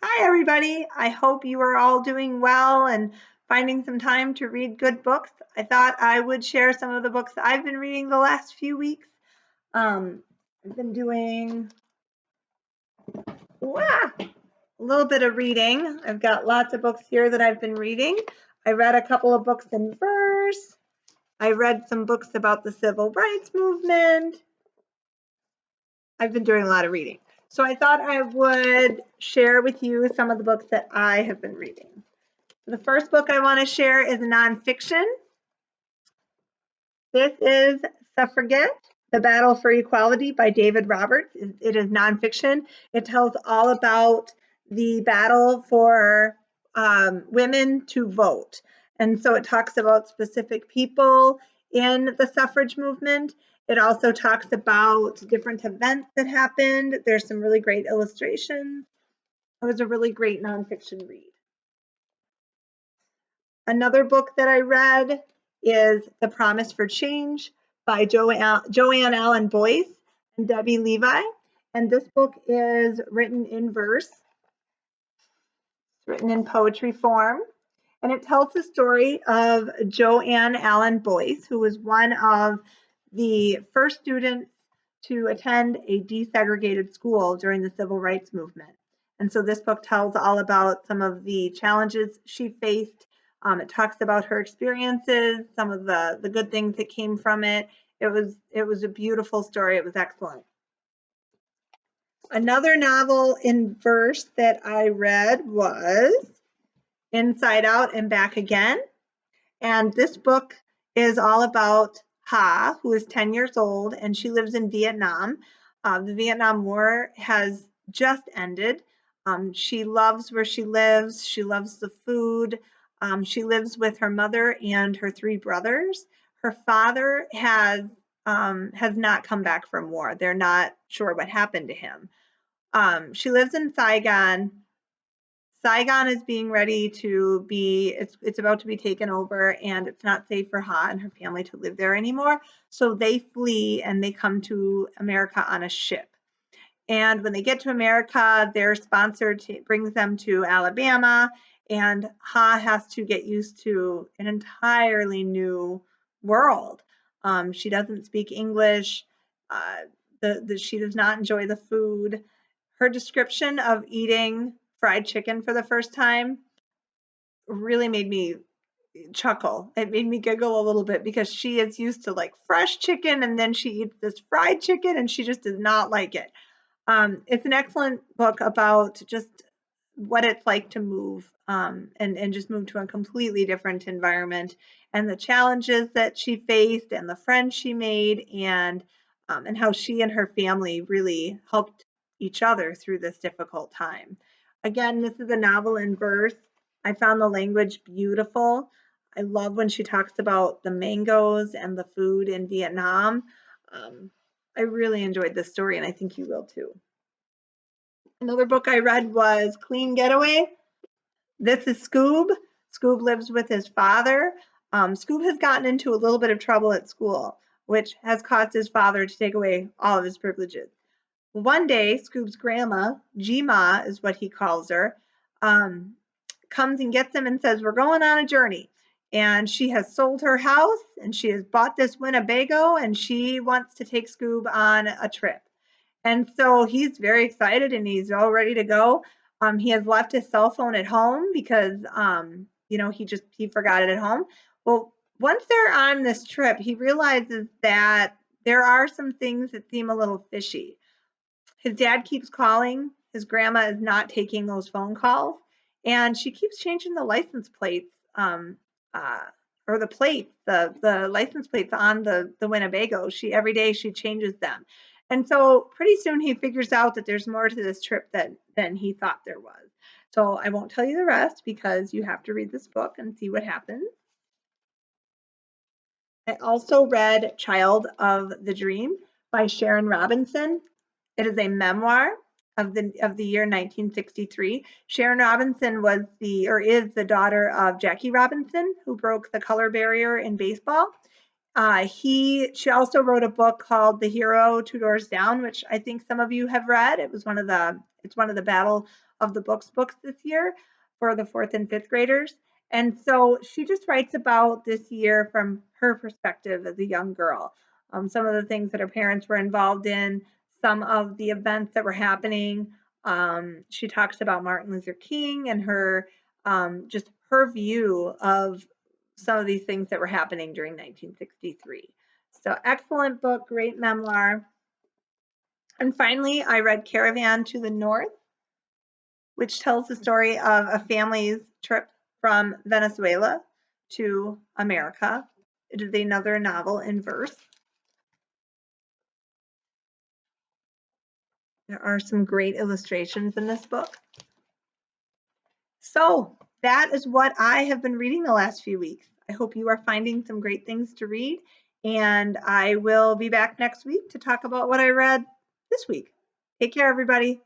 Hi, everybody. I hope you are all doing well and finding some time to read good books. I thought I would share some of the books I've been reading the last few weeks. I've been doing a little bit of reading. I've got lots of books here that I've been reading. I read a couple of books in verse. I read some books about the civil rights movement. I've been doing a lot of reading. So I thought I would share with you some of the books that I have been reading. The first book I want to share is nonfiction. This is Suffragette, The Battle for Equality by David Roberts. It is nonfiction. It tells all about the battle for women to vote. And so it talks about specific people in the suffrage movement. It also talks about different events that happened. There's some really great illustrations. It was a really great nonfiction read. Another book that I read is The Promise for Change by Joanne Allen Boyce and Debbie Levi. And this book is written in verse. It's written in poetry form. And it tells the story of Joanne Allen Boyce, who was one of the first students to attend a desegregated school during the civil rights movement. And so this book tells all about some of the challenges she faced. It talks about her experiences, some of the good things that came from it. It was a beautiful story. It was excellent. Another novel in verse that I read was Inside Out and Back Again. And this book is all about Ha, who is 10 years old, and she lives in Vietnam. The Vietnam War has just ended. She loves where she lives. She loves the food. She lives with her mother and her three brothers. Her father has not come back from war. They're not sure what happened to him. She lives in Saigon. Saigon is being ready to be, it's about to be taken over, and it's not safe for Ha and her family to live there anymore. So they flee and they come to America on a ship. And when they get to America, their sponsor brings them to Alabama, and Ha has to get used to an entirely new world. She doesn't speak English. She does not enjoy the food. Her description of eating fried chicken for the first time really made me chuckle. It made me giggle a little bit because she is used to like fresh chicken, and then she eats this fried chicken and she just does not like it. It's an excellent book about just what it's like to move and just move to a completely different environment, and the challenges that she faced and the friends she made, and how she and her family really helped each other through this difficult time. Again, this is a novel in verse. I found the language beautiful. I love when she talks about the mangoes and the food in Vietnam. I really enjoyed this story, and I think you will too. Another book I read was Clean Getaway. This is Scoob. Scoob lives with his father. Scoob has gotten into a little bit of trouble at school, which has caused his father to take away all of his privileges. One day, Scoob's grandma, G-Ma is what he calls her, comes and gets him and says, "We're going on a journey." And she has sold her house and she has bought this Winnebago, and she wants to take Scoob on a trip. And so he's very excited and he's all ready to go. He has left his cell phone at home because, he forgot it at home. Well, once they're on this trip, he realizes that there are some things that seem a little fishy. His dad keeps calling. His grandma is not taking those phone calls, and she keeps changing the license plates, uh, or the plates, the license plates on the Winnebago. Every day she changes them, and so pretty soon he figures out that there's more to this trip than he thought there was. So I won't tell you the rest because you have to read this book and see what happens. I also read Child of the Dream by Sharon Robinson. It is a memoir of the year 1963. Sharon Robinson is the daughter of Jackie Robinson, who broke the color barrier in baseball. She also wrote a book called The Hero Two Doors Down, which I think some of you have read. It's one of the Battle of the books this year for the fourth and fifth graders. And so she just writes about this year from her perspective as a young girl. Some of the things that her parents were involved in, some of the events that were happening. She talks about Martin Luther King and her just her view of some of these things that were happening during 1963. So excellent book, great memoir. And finally, I read Caravan to the North, which tells the story of a family's trip from Venezuela to America. It is another novel in verse. There are some great illustrations in this book. So that is what I have been reading the last few weeks. I hope you are finding some great things to read, and I will be back next week to talk about what I read this week. Take care, everybody.